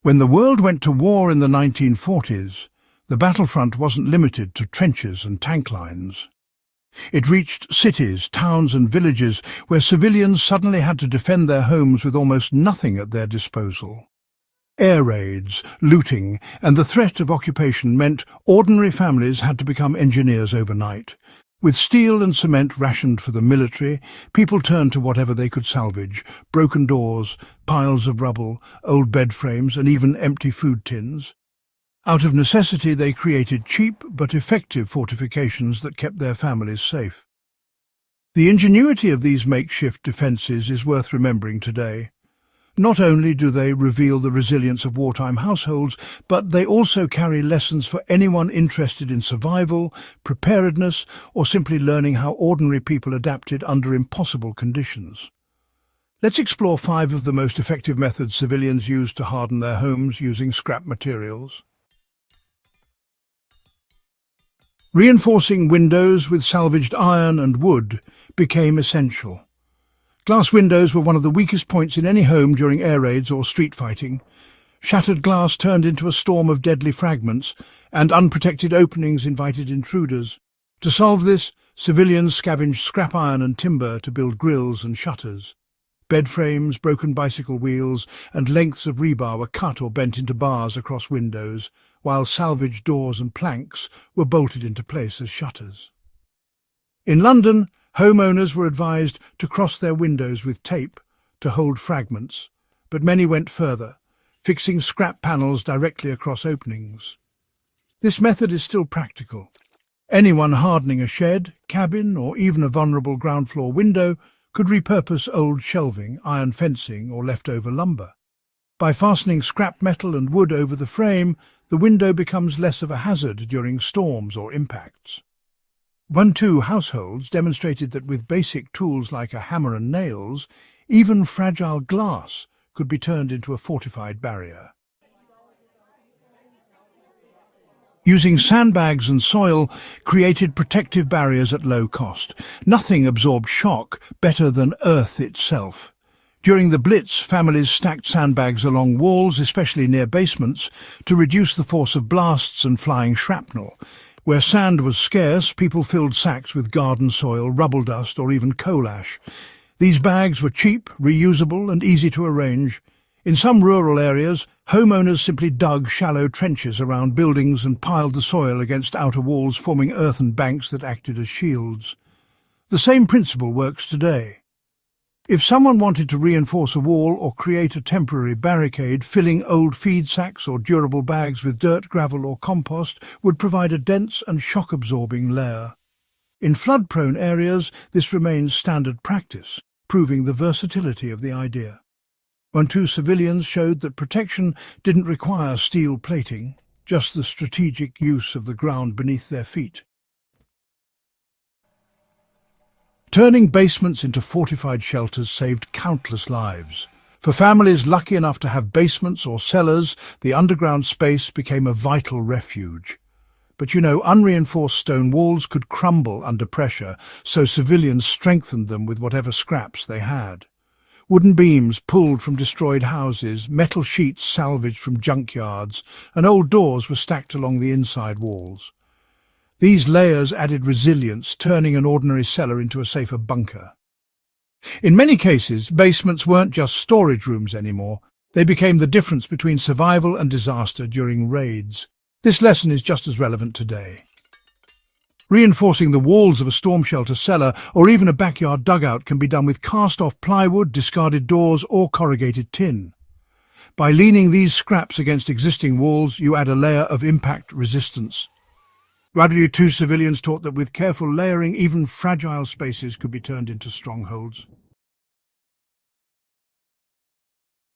When the world went to war in the 1940s, the battlefront wasn't limited to trenches and tank lines. It reached cities, towns and villages where civilians suddenly had to defend their homes with almost nothing at their disposal. Air raids, looting, and the threat of occupation meant ordinary families had to become engineers overnight. With steel and cement rationed for the military, people turned to whatever they could salvage: broken doors, piles of rubble, old bed frames, and even empty food tins. Out of necessity, they created cheap but effective fortifications that kept their families safe. The ingenuity of these makeshift defences is worth remembering today. Not only do they reveal the resilience of wartime households, but they also carry lessons for anyone interested in survival, preparedness, or simply learning how ordinary people adapted under impossible conditions. Let's explore 5 of the most effective methods civilians used to harden their homes using scrap materials. Reinforcing windows with salvaged iron and wood became essential. Glass windows were one of the weakest points in any home during air raids or street fighting. Shattered glass turned into a storm of deadly fragments, and unprotected openings invited intruders. To solve this, civilians scavenged scrap iron and timber to build grills and shutters. Bed frames, broken bicycle wheels, and lengths of rebar were cut or bent into bars across windows, while salvaged doors and planks were bolted into place as shutters. In London, homeowners were advised to cross their windows with tape to hold fragments, but many went further, fixing scrap panels directly across openings. This method is still practical. Anyone hardening a shed, cabin, or even a vulnerable ground floor window could repurpose old shelving, iron fencing, or leftover lumber. By fastening scrap metal and wood over the frame, the window becomes less of a hazard during storms or impacts. WWII households demonstrated that with basic tools like a hammer and nails, even fragile glass could be turned into a fortified barrier. Using sandbags and soil created protective barriers at low cost. Nothing absorbed shock better than earth itself. During the Blitz, families stacked sandbags along walls, especially near basements, to reduce the force of blasts and flying shrapnel. Where sand was scarce, people filled sacks with garden soil, rubble dust, or even coal ash. These bags were cheap, reusable, and easy to arrange. In some rural areas, homeowners simply dug shallow trenches around buildings and piled the soil against outer walls, forming earthen banks that acted as shields. The same principle works today. If someone wanted to reinforce a wall or create a temporary barricade, filling old feed sacks or durable bags with dirt, gravel or compost would provide a dense and shock-absorbing layer. In flood-prone areas, this remains standard practice, proving the versatility of the idea. WWII civilians showed that protection didn't require steel plating, just the strategic use of the ground beneath their feet. Turning basements into fortified shelters saved countless lives. For families lucky enough to have basements or cellars, the underground space became a vital refuge. But unreinforced stone walls could crumble under pressure, so civilians strengthened them with whatever scraps they had. Wooden beams pulled from destroyed houses, metal sheets salvaged from junkyards, and old doors were stacked along the inside walls. These layers added resilience, turning an ordinary cellar into a safer bunker. In many cases, basements weren't just storage rooms anymore. They became the difference between survival and disaster during raids. This lesson is just as relevant today. Reinforcing the walls of a storm shelter cellar or even a backyard dugout can be done with cast-off plywood, discarded doors, or corrugated tin. By leaning these scraps against existing walls, you add a layer of impact resistance. WWII civilians taught that with careful layering, even fragile spaces could be turned into strongholds.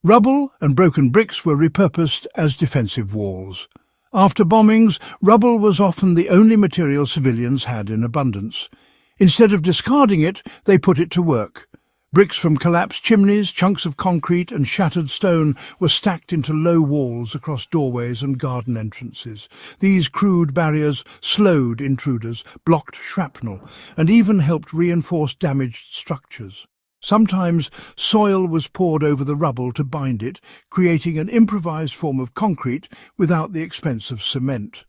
Rubble and broken bricks were repurposed as defensive walls. After bombings, rubble was often the only material civilians had in abundance. Instead of discarding it, they put it to work. Bricks from collapsed chimneys, chunks of concrete and shattered stone were stacked into low walls across doorways and garden entrances. These crude barriers slowed intruders, blocked shrapnel, and even helped reinforce damaged structures. Sometimes soil was poured over the rubble to bind it, creating an improvised form of concrete without the expense of cement.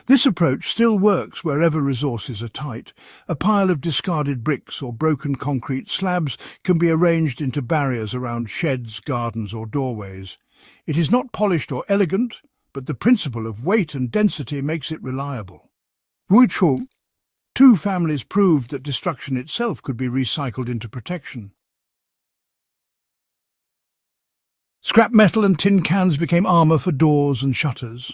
This approach still works wherever resources are tight. A pile of discarded bricks or broken concrete slabs can be arranged into barriers around sheds, gardens or doorways. It is not polished or elegant, but the principle of weight and density makes it reliable. WWII, two families proved that destruction itself could be recycled into protection. Scrap metal and tin cans became armour for doors and shutters.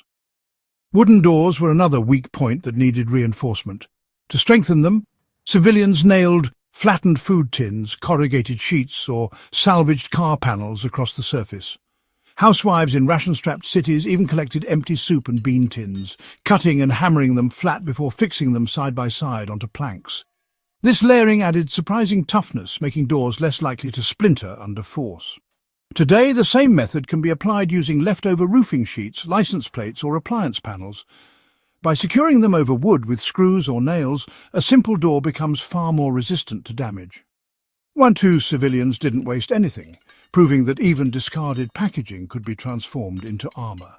Wooden doors were another weak point that needed reinforcement. To strengthen them, civilians nailed flattened food tins, corrugated sheets, or salvaged car panels across the surface. Housewives in ration-strapped cities even collected empty soup and bean tins, cutting and hammering them flat before fixing them side by side onto planks. This layering added surprising toughness, making doors less likely to splinter under force. Today, the same method can be applied using leftover roofing sheets, license plates or appliance panels. By securing them over wood with screws or nails, a simple door becomes far more resistant to damage. WWII civilians didn't waste anything, proving that even discarded packaging could be transformed into armour.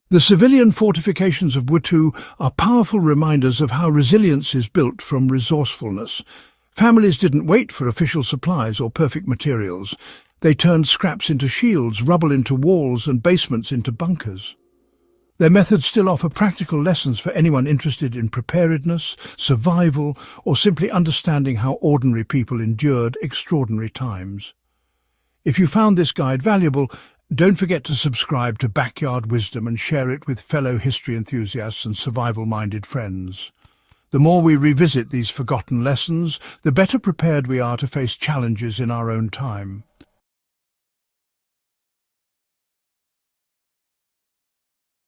The civilian fortifications of WWII are powerful reminders of how resilience is built from resourcefulness. Families didn't wait for official supplies or perfect materials. They turned scraps into shields, rubble into walls, and basements into bunkers. Their methods still offer practical lessons for anyone interested in preparedness, survival, or simply understanding how ordinary people endured extraordinary times. If you found this guide valuable, don't forget to subscribe to Backyard Wisdom and share it with fellow history enthusiasts and survival-minded friends. The more we revisit these forgotten lessons, the better prepared we are to face challenges in our own time.